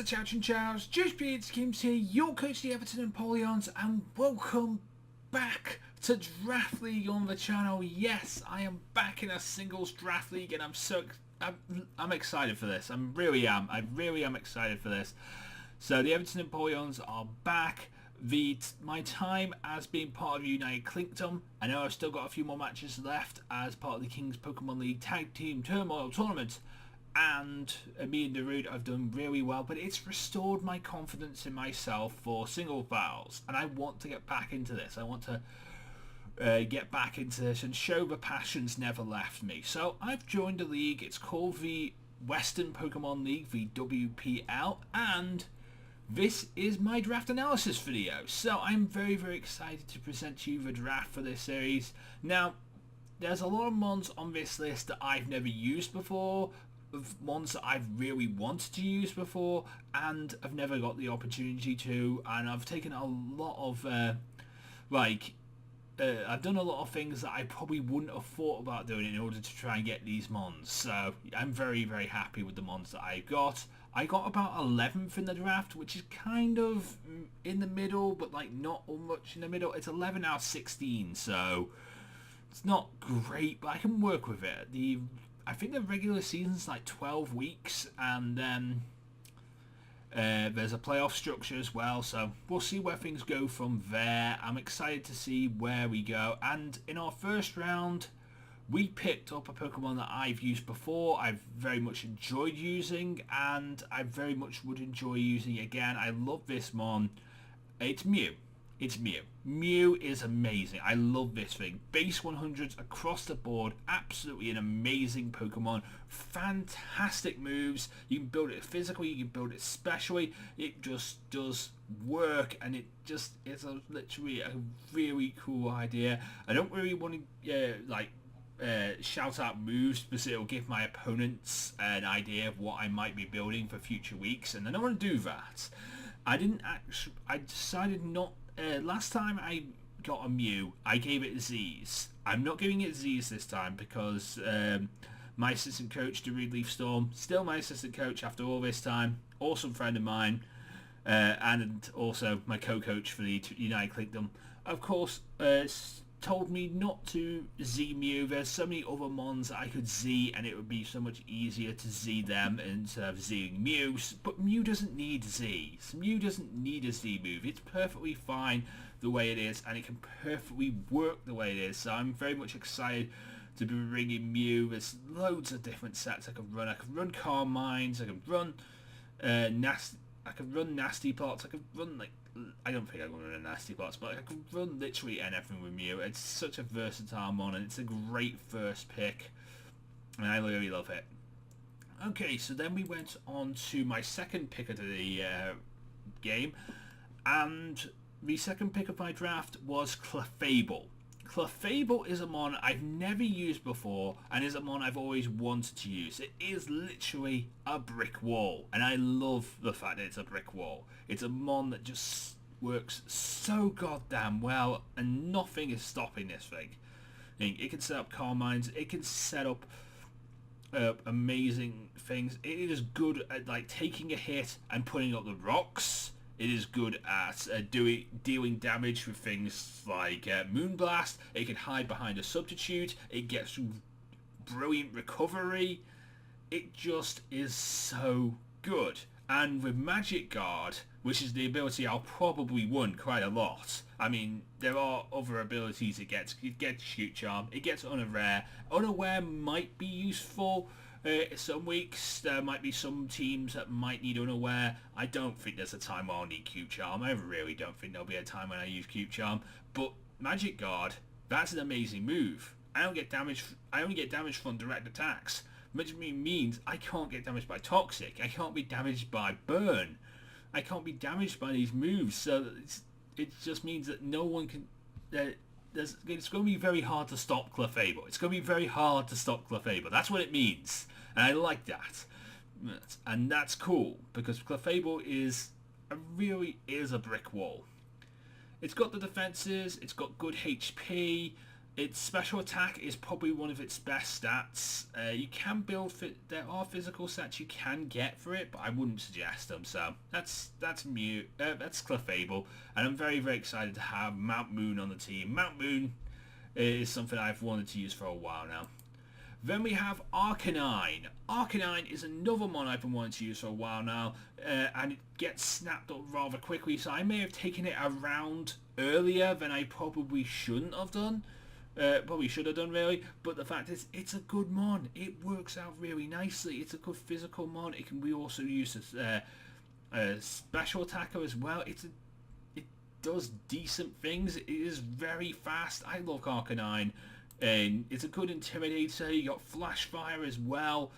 Chow Chinchows JoesphGames here, your coach of the Everton Empoleons, and welcome back to Draft League on the channel. Yes, I am back in a singles draft league, and I'm excited for this. I really am excited for this. So the Everton Empoleons are back. My time as being part of United Kingdom, I know I've still got a few more matches left as part of the King's Pokemon League Tag Team Turmoil Tournament, and me and Darude have done really well, but it's restored my confidence in myself for single files, and I want to get back into this. I want to get back into this and show the passions never left me. So I've joined a league. It's called the Western Pokemon League, the WPL, and this is my draft analysis video. So I'm very, very excited to present to you the draft for this series. Now, there's a lot of mons on this list that I've never used before, of mons that I've really wanted to use before, and I've never got the opportunity to, and I've taken a lot of I've done a lot of things that I probably wouldn't have thought about doing in order to try and get these mons. So I'm very, very happy with the mons that I got. I got about 11th in the draft, which is kind of in the middle, but like not much in the middle. It's 11 out of 16, so it's not great, but I can work with it. I think the regular season's like 12 weeks, and then there's a playoff structure as well, so we'll see where things go from there. I'm excited to see where we go. And in our first round, we picked up a Pokemon that I've used before, I've very much enjoyed using, and I very much would enjoy using again. I love this mon. It's Mew. It's Mew. Mew is amazing. I love this thing. Base 100s across the board. Absolutely an amazing Pokemon. Fantastic moves. You can build it physically. You can build it specially. It just does work, and it just is literally a really cool idea. I don't really want to shout out moves, because it'll give my opponents an idea of what I might be building for future weeks, and I don't want to do that. I decided not. Last time I got a Mew, I gave it Z's. I'm not giving it Z's this time because my assistant coach, Darude Leafstorm, still my assistant coach after all this time, awesome friend of mine, and also my co-coach for the United Kingdom, of course, told me not to Z Mew. There's so many other mons that I could Z, and it would be so much easier to Z them instead of Zing Mew. But Mew doesn't need Z's. Mew doesn't need a Z move. It's perfectly fine the way it is, and it can perfectly work the way it is. So I'm very much excited to be bringing Mew. There's loads of different sets I can run. I can run Calm Minds. I can run Nasty Plots. I can run I don't think I'm going to run Nasty Plots, but I can run literally anything with Mew. It's such a versatile mon, and it's a great first pick, and I really love it. Okay, so then we went on to my second pick of the game, and the second pick of my draft was Clefable. Clefable is a mon I've never used before, and is a mon I've always wanted to use. It is literally a brick wall, and I love the fact that it's a brick wall. It's a mon that just works so goddamn well, and nothing is stopping this thing. It can set up Calm Minds, it can set up amazing things. It is good at taking a hit and putting up the rocks. It is good at dealing damage with things like Moonblast. It can hide behind a substitute. It gets brilliant recovery. It just is so good. And with Magic Guard, which is the ability I'll probably win quite a lot. I mean, there are other abilities it gets. It gets Shoot Charm. It gets Unaware. Unaware might be useful. Some weeks there might be some teams that might need Unaware. I don't think there's a time where I'll need Cube Charm. I really don't think there'll be a time when I use Cube Charm. But Magic Guard, that's an amazing move. I only get damage from direct attacks, which means I can't get damaged by Toxic. I can't be damaged by Burn. I can't be damaged by these moves. So it just means that no one can. It's going to be very hard to stop Clefable. It's going to be very hard to stop Clefable. That's what it means. And I like that. And that's cool, because Clefable really is a brick wall. It's got the defenses, it's got good HP, Its special attack is probably one of its best stats. You can build there are physical stats you can get for it, but I wouldn't suggest them. So that's Clefable, and I'm very very excited to have Mount Moon on the team. Mount Moon is something I've wanted to use for a while now. Then we have Arcanine. Arcanine is another mon I've been wanting to use for a while now, and it gets snapped up rather quickly, so I may have taken it around earlier than I probably shouldn't have done. Probably should have done really, but the fact is it's a good mon. It works out really nicely. It's a good physical mon. It can be also used as a special attacker as well. It does decent things. It is very fast. I love Arcanine. And it's a good intimidator. You got flash fire as well,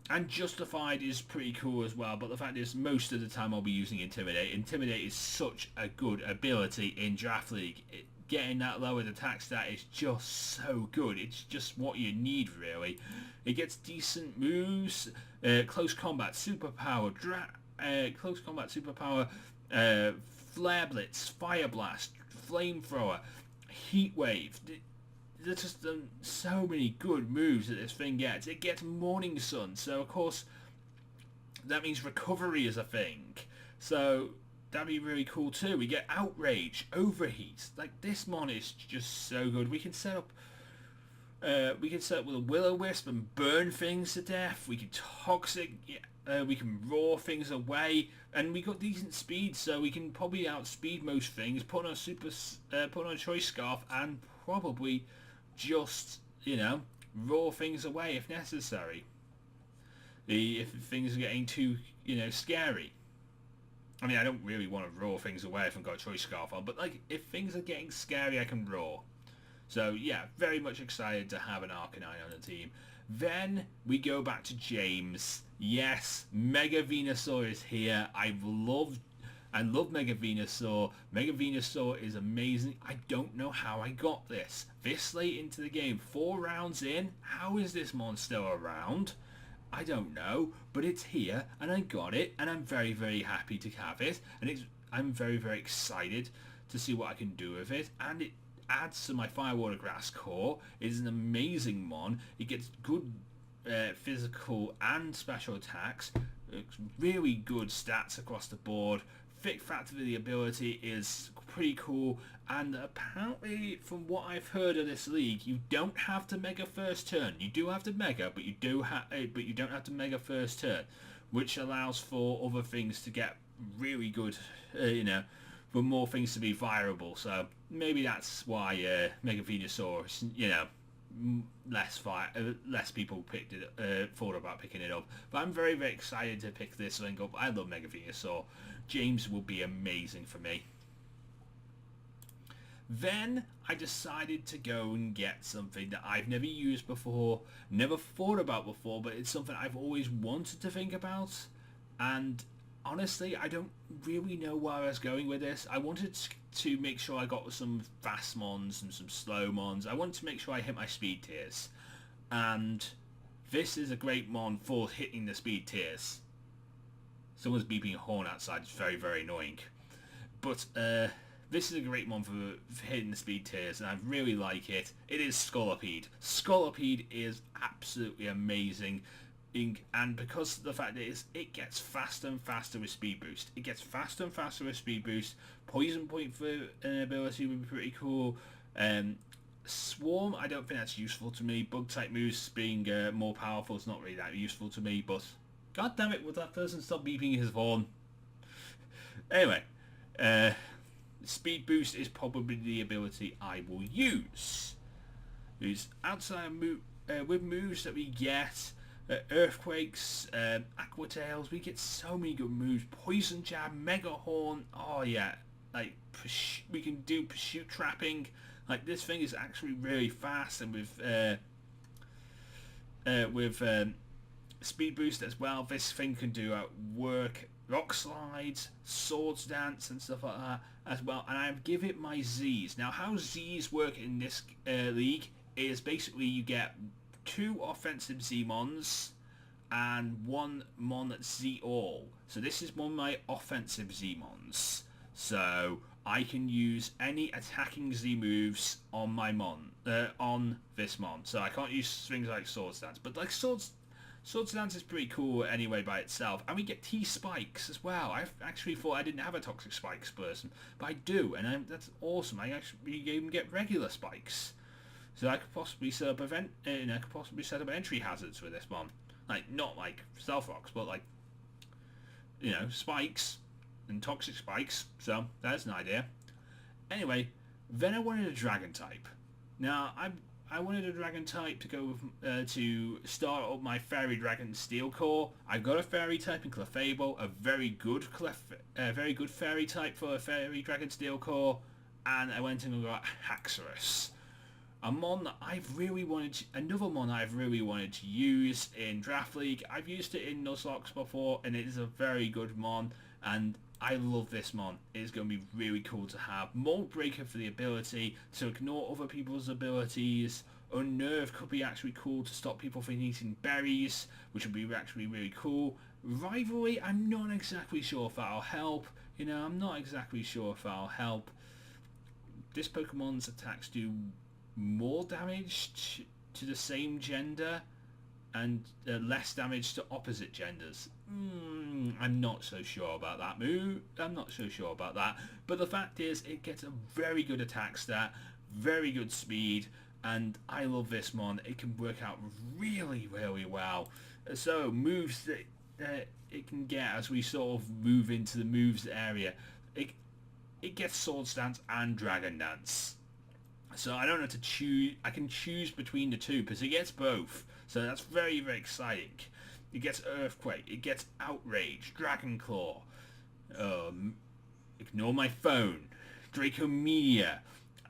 and justified is pretty cool as well, but the fact is most of the time I'll be using intimidate. Intimidate is such a good ability in Draft League. Getting that lowered attack stat is just so good. It's just what you need really. It gets decent moves, close combat superpower, flare blitz, fire blast, flamethrower, heat wave. There's just so many good moves that this thing gets. It gets Morning Sun, so of course that means recovery is a thing. So that'd be really cool too. We get Outrage, Overheat. Like this mon is just so good. We can set up with a Will-O-Wisp and burn things to death. We can Toxic. We can roar things away, and we got decent speed, so we can probably outspeed most things. Put on a Choice Scarf and probably just, roar things away if necessary. If things are getting too, scary. I mean, I don't really want to roar things away if I've got a Choice Scarf on, but if things are getting scary, I can roar. So yeah, very much excited to have an Arcanine on the team. Then we go back to James. Yes, Mega Venusaur is here. I love Mega Venusaur. Mega Venusaur is amazing. I don't know how I got this late into the game. 4 rounds in. How is this mon still around? I don't know, but it's here and I got it, and I'm very very happy to have it, and I'm very very excited to see what I can do with it, and it adds to my Firewater Grass core. It is an amazing mon. It gets good physical and special attacks. It's really good stats across the board. Thick Factor of the ability is pretty cool, and apparently from what I've heard of this league, you don't have to Mega first turn. You do have to Mega, but you don't have to Mega first turn, which allows for other things to get really good, for more things to be viable. So maybe that's why Mega Venusaur, less people thought about picking it up. But I'm very very excited to pick this thing up. I love Mega Venusaur. James will be amazing for me. Then I decided to go and get something that I've never used before, never thought about before, but it's something I've always wanted to think about, and honestly I don't really know where I was going with this. I wanted to make sure I got some fast mons and some slow mons. I wanted to make sure I hit my speed tiers, and this is a great mon for hitting the speed tiers. Someone's beeping a horn outside. It's very very annoying, but this is a great mon for hitting the speed tiers, and I really like it. It is Scolipede. Scolipede is absolutely amazing, and because of the fact that it gets faster and faster with speed boost. It gets faster and faster with speed boost. Poison Point for an ability would be pretty cool. Swarm, I don't think that's useful to me. Bug type moves being more powerful is not really that useful to me, but god damn it, would that person stop beeping his horn? Anyway, speed boost is probably the ability I will use. Who's outside with moves that we get. Earthquakes, Aqua Tails, we get so many good moves. Poison Jab, Mega Horn, oh yeah, we can do Pursuit Trapping. This thing is actually really fast, and with speed boost as well, this thing can do work. Rock Slides, Swords Dance and stuff like that as well, and I give it my Z's. Now how Z's work in this league is basically you get 2 offensive Z-Mons and 1 Mon Z All. So this is one of my offensive Z-Mons. So I can use any attacking Z moves on my mon, on this mon. So I can't use things like Sword Stance, but like Sword Stance is pretty cool anyway by itself. And we get T-Spikes as well. I actually thought I didn't have a Toxic Spikes person, but I do, and that's awesome. I actually even get regular spikes. So I could possibly set up entry hazards with this one. Like, not like Stealth Rocks, but like, spikes and Toxic Spikes. So that's an idea. Anyway, then I wanted a Dragon type. Now, I wanted a Dragon type to go with, to start up my Fairy Dragon Steel Core. I've got a Fairy type in Clefable, a very good Fairy type for a Fairy Dragon Steel Core, and I went and got Haxorus. Another mon I've really wanted to use in Draft League. I've used it in Nuzlocke before, and it is a very good mon, and I love this mon. It's going to be really cool to have. Mold Breaker for the ability to ignore other people's abilities. Unnerve could be actually cool to stop people from eating berries, which would be actually really cool. Rivalry, I'm not exactly sure if that'll help. I'm not exactly sure if that'll help. This Pokemon's attacks do more damage to the same gender and less damage to opposite genders. I'm not so sure about that move. I'm not so sure about that. But the fact is, it gets a very good attack stat, very good speed, and I love this mon. It can work out really, really well. So moves that it can get as we sort of move into the moves area. It gets Sword Stance and Dragon Dance. So I don't know to choose. I can choose between the two because it gets both. So that's very, very exciting. It gets Earthquake. It gets Outrage, Dragon Claw, Ignore My Phone, Dracomedia,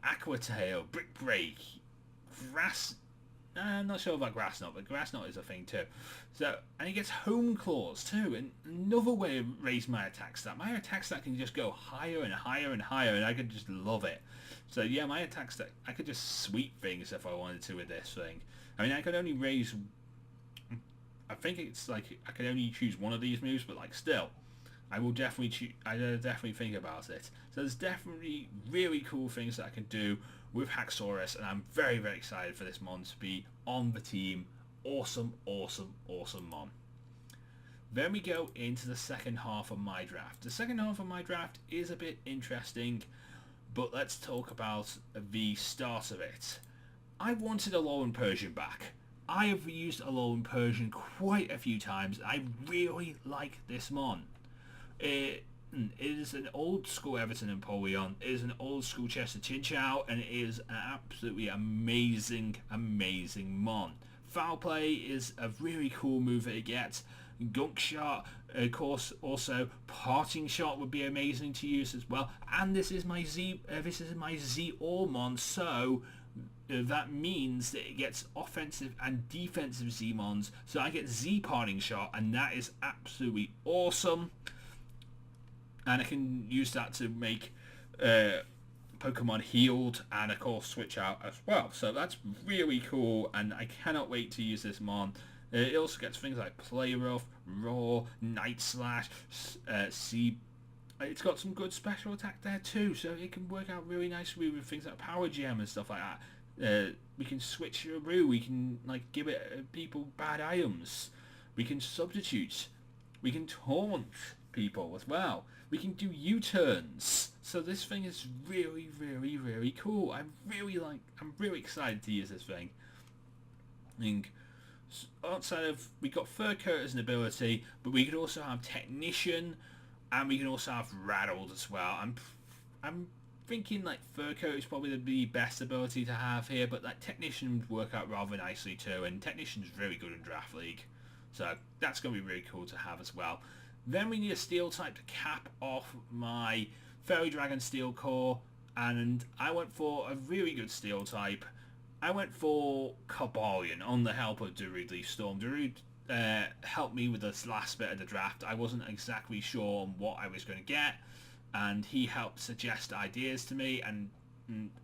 Aqua Tail, Brick Break, Grass. I'm not sure about Grass Knot, but Grass Knot is a thing too. So, and it gets Home Claws too, and another way to raise my attack stat. My attack stat can just go higher and higher and higher, and I could just love it. So yeah, my attack stat, I could just sweep things if I wanted to with this thing. I mean, I could only raise, I think it's like, I could only choose one of these moves, but like still, I will definitely choose, I definitely think about it. So there's definitely really cool things that I can do with Haxorus, and I'm very, very excited for this mon to be on the team. Awesome, awesome, awesome mon. Then we go into the second half of my draft. The second half of my draft is a bit interesting, but let's talk about the start of it. I wanted Alolan Persian back. I have used Alolan Persian quite a few times. I really like this mon. It is an old school Everton Empoleon. It is an old school Chow Chinchows, and it is an absolutely amazing, amazing mon. Foul Play is a really cool move that it gets. Gunk Shot, of course, also Parting Shot would be amazing to use as well. And this is my Z Ormon, so that means that it gets offensive and defensive Z-Mons. So I get Z Parting Shot, and that is absolutely awesome. And I can use that to make Pokemon healed and of course switch out as well. So that's really cool, and I cannot wait to use this mon. It also gets things like Play Rough, Roar, Night Slash, Sea. It's got some good special attack there too, so it can work out really nicely with things like Power Gem and stuff like that. We can switch through. We can like give it people bad items. We can substitute. We can taunt people as well. We can do U-turns. So this thing is really, really, really cool. I'm really excited to use this thing. I think outside of, we got Fur Coat as an ability, but we could also have Technician, and we can also have Rattled as well. I'm thinking like Fur Coat is probably the best ability to have here, but like Technician would work out rather nicely too, and Technician's really good in Draft League. So that's going to be really cool to have as well. Then we need a Steel type to cap off my Fairy Dragon Steel Core, and I went for a really good Steel type. I went for Cobalion on the help of Darude Leaf Storm. Darude helped me with this last bit of the draft. I wasn't exactly sure on what I was going to get, and he helped suggest ideas to me, and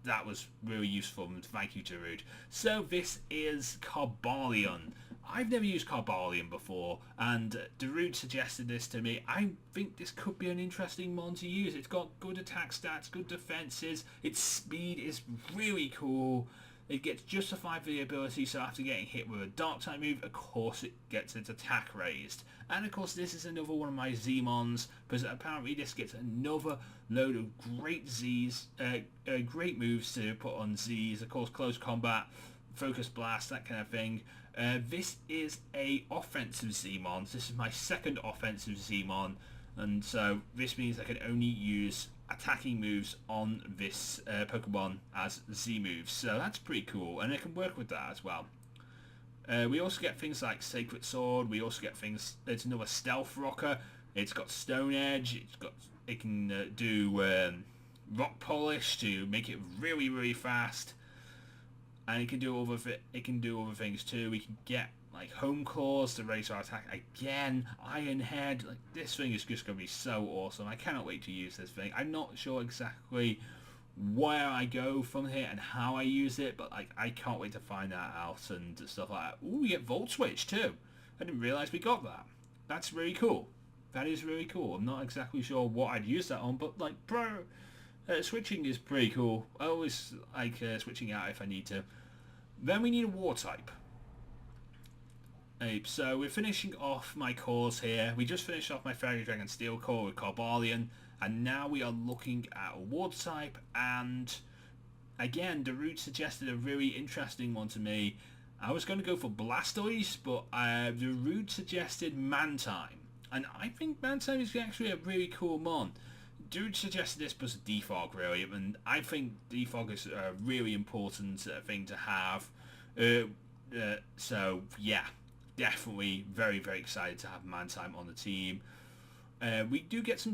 that was really useful, and thank you, Darude. So this is Cobalion. I've never used Carbolium before, and Darude suggested this to me. I think this could be an interesting mon to use. It's got good attack stats, good defenses, its speed is really cool. It gets justified for the ability, so after getting hit with a dark type move, of course it gets its attack raised. And of course this is another one of my Z-Mons, because apparently this gets another load of great Z's, great moves to put on Z's, of course close combat, focus blast, that kind of thing. This is a offensive Z-Mon. This is my second offensive Z-Mon, and so this means I can only use attacking moves on this Pokemon as Z moves, so that's pretty cool, and it can work with that as well. We also get things like Sacred Sword. We also get things. It's another Stealth Rocker. It's got Stone Edge. It can do Rock Polish to make it really really fast, and it can do other things too. We can get like Home Claws to raise our attack again. Iron Head. Like, this thing is just going to be so awesome. I cannot wait to use this thing. I'm not sure exactly where I go from here and how I use it, but like I can't wait to find that out and stuff like that. Ooh, we get Volt Switch too. I didn't realize we got that. That's really cool. That is really cool. I'm not exactly sure what I'd use that on, but like, bro, switching is pretty cool. I always like switching out if I need to. Then we need a War type. So we're finishing off my cores here. We just finished off my Fairy Dragon Steel core with Carbolium, and now we are looking at a Water type, and again, Darude suggested a really interesting one to me. I was going to go for Blastoise, but Darude suggested Mantime, and I think Mantime is actually a really cool mon. Darude suggested this plus Defog really, and I think Defog is a really important thing to have. So yeah. Definitely very, very excited to have Mantime on the team. We do get some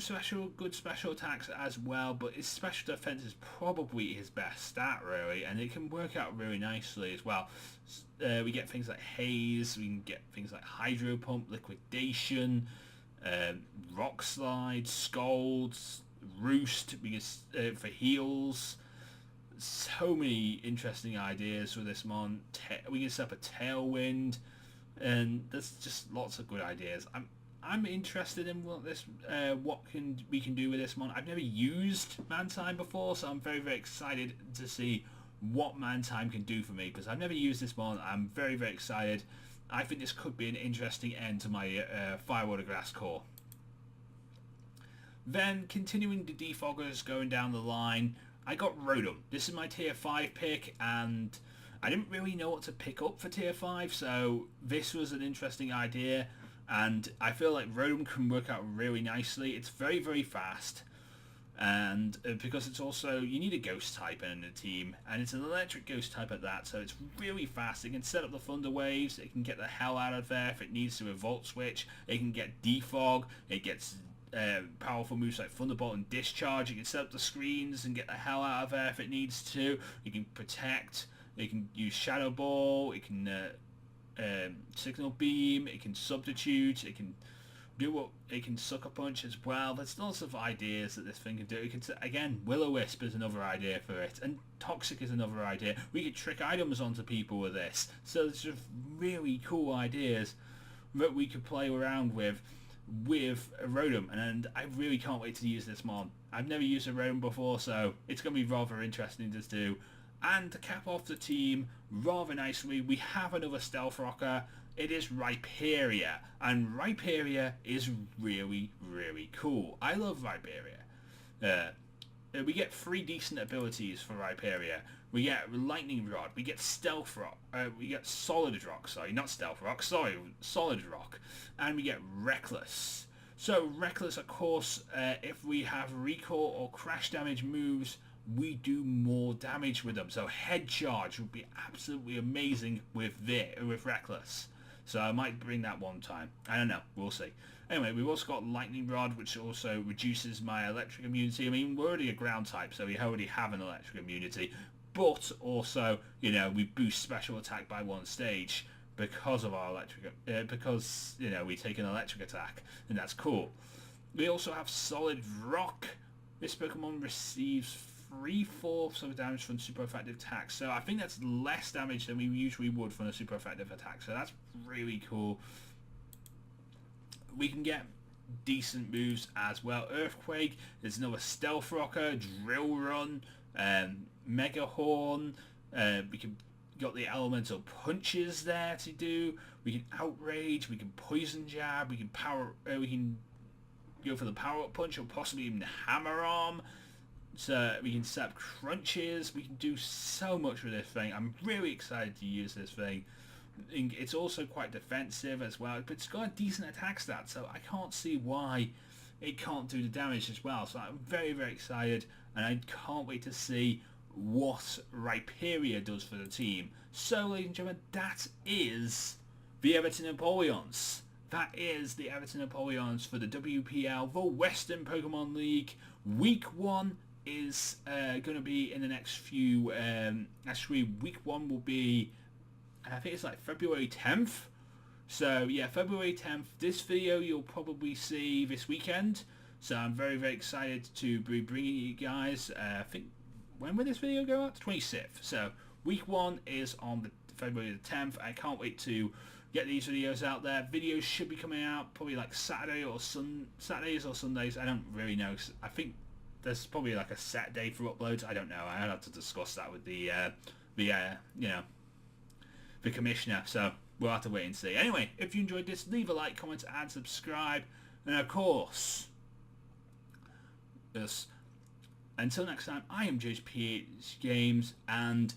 good special attacks as well, but his special defense is probably his best stat, really, and it can work out really nicely as well. We get things like Haze, we can get things like Hydro Pump, Liquidation, Rock Slide, Scald, Roost because, for heals. So many interesting ideas with this mon. We can set up a Tailwind, and there's just lots of good ideas. I'm interested in what we can do with this mon. I've never used Mantime before, so I'm very very excited to see what Mantime can do for me, because I've never used this mon. I'm very very excited. I think this could be an interesting end to my Fire Water Grass core. Then continuing the defoggers going down the line, I got Rotom. This is my tier 5 pick, and I didn't really know what to pick up for tier 5, so this was an interesting idea, and I feel like Rotom can work out really nicely. It's very, very fast, and because it's also, you need a ghost type in the team, and it's an electric ghost type at that, so it's really fast. It can set up the Thunder Waves, it can get the hell out of there if it needs to with Volt Switch, it can get Defog, it gets powerful moves like Thunderbolt and Discharge. You can set up the screens and get the hell out of there if it needs to. You can protect. You can use Shadow Ball. It can Signal Beam. It can Substitute. It can do what. It can Sucker Punch as well. There's lots of ideas that this thing can do. It can, again, Will-O-Wisp is another idea for it, and Toxic is another idea. We could trick items onto people with this. So there's just really cool ideas that we could play around with Rotom, and I really can't wait to use this mon. I've never used a Rotom before, so it's going to be rather interesting to do. And to cap off the team rather nicely, we have another Stealth Rocker. It is Rhyperior, and Rhyperior is really, really cool. I love Rhyperior. We get 3 decent abilities for Rhyperior. We get Lightning Rod, we get Stealth Rock, we get Solid Rock, Solid Rock, and we get Reckless. So Reckless, of course, if we have Recall or Crash damage moves, we do more damage with them. So Head Charge would be absolutely amazing with Reckless. So I might bring that one time. I don't know, we'll see. Anyway, we've also got Lightning Rod, which also reduces my electric immunity. I mean, we're already a ground type, so we already have an electric immunity. But also, you know, we boost special attack by 1 stage because of our electric, because, you know, we take an electric attack, and that's cool. We also have Solid Rock. This Pokemon receives 3/4 of damage from super effective attacks. So I think that's less damage than we usually would from a super effective attack. So that's really cool. We can get decent moves as well. Earthquake, there's another Stealth Rocker, Drill Run, Mega Horn. We can got the elemental punches there to do. We can outrage, we can poison jab, we can we can go for the power up punch or possibly even hammer arm. So we can set up crunches. We can do so much with this thing. I'm really excited to use this thing. It's also quite defensive as well, but it's got a decent attack stat, so I can't see why it can't do the damage as well. So I'm very, very excited, and I can't wait to see what Rhyperior does for the team. So, ladies and gentlemen, that is the Everton Empoleons. That is the Everton Empoleons for the WPL, the Western Pokemon League. Week 1 is going to be in the next few... actually, week 1 will be... I think it's like February 10th. So yeah, February 10th. This video you'll probably see this weekend. So I'm very, very excited to be bringing you guys. I think, when will this video go out? The 26th. So week 1 is on the February the 10th. I can't wait to get these videos out there. Videos should be coming out probably like Saturdays or Sundays. I don't really know. I think there's probably like a set day for uploads. I don't know. I'll have to discuss that with the commissioner, so we'll have to wait and see. Anyway, if you enjoyed this, leave a like, comment, and subscribe. And of course, until next time, I am JoesphGames, and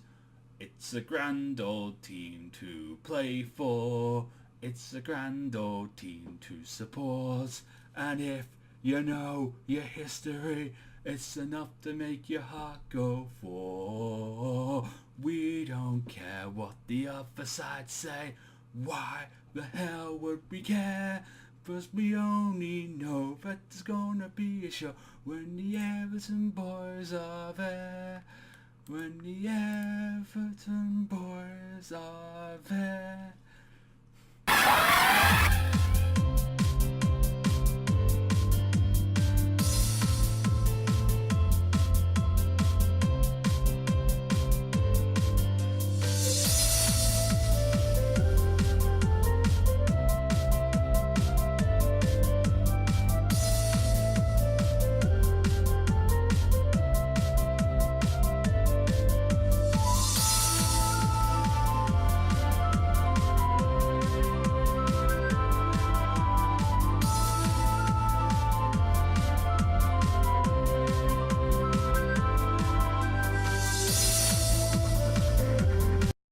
it's a grand old team to play for. It's a grand old team to support. And if you know your history, it's enough to make your heart go for. We don't care what the other side say. Why the hell would we care? First we only know that there's gonna be a show when the Everton boys are there. When the Everton boys are there.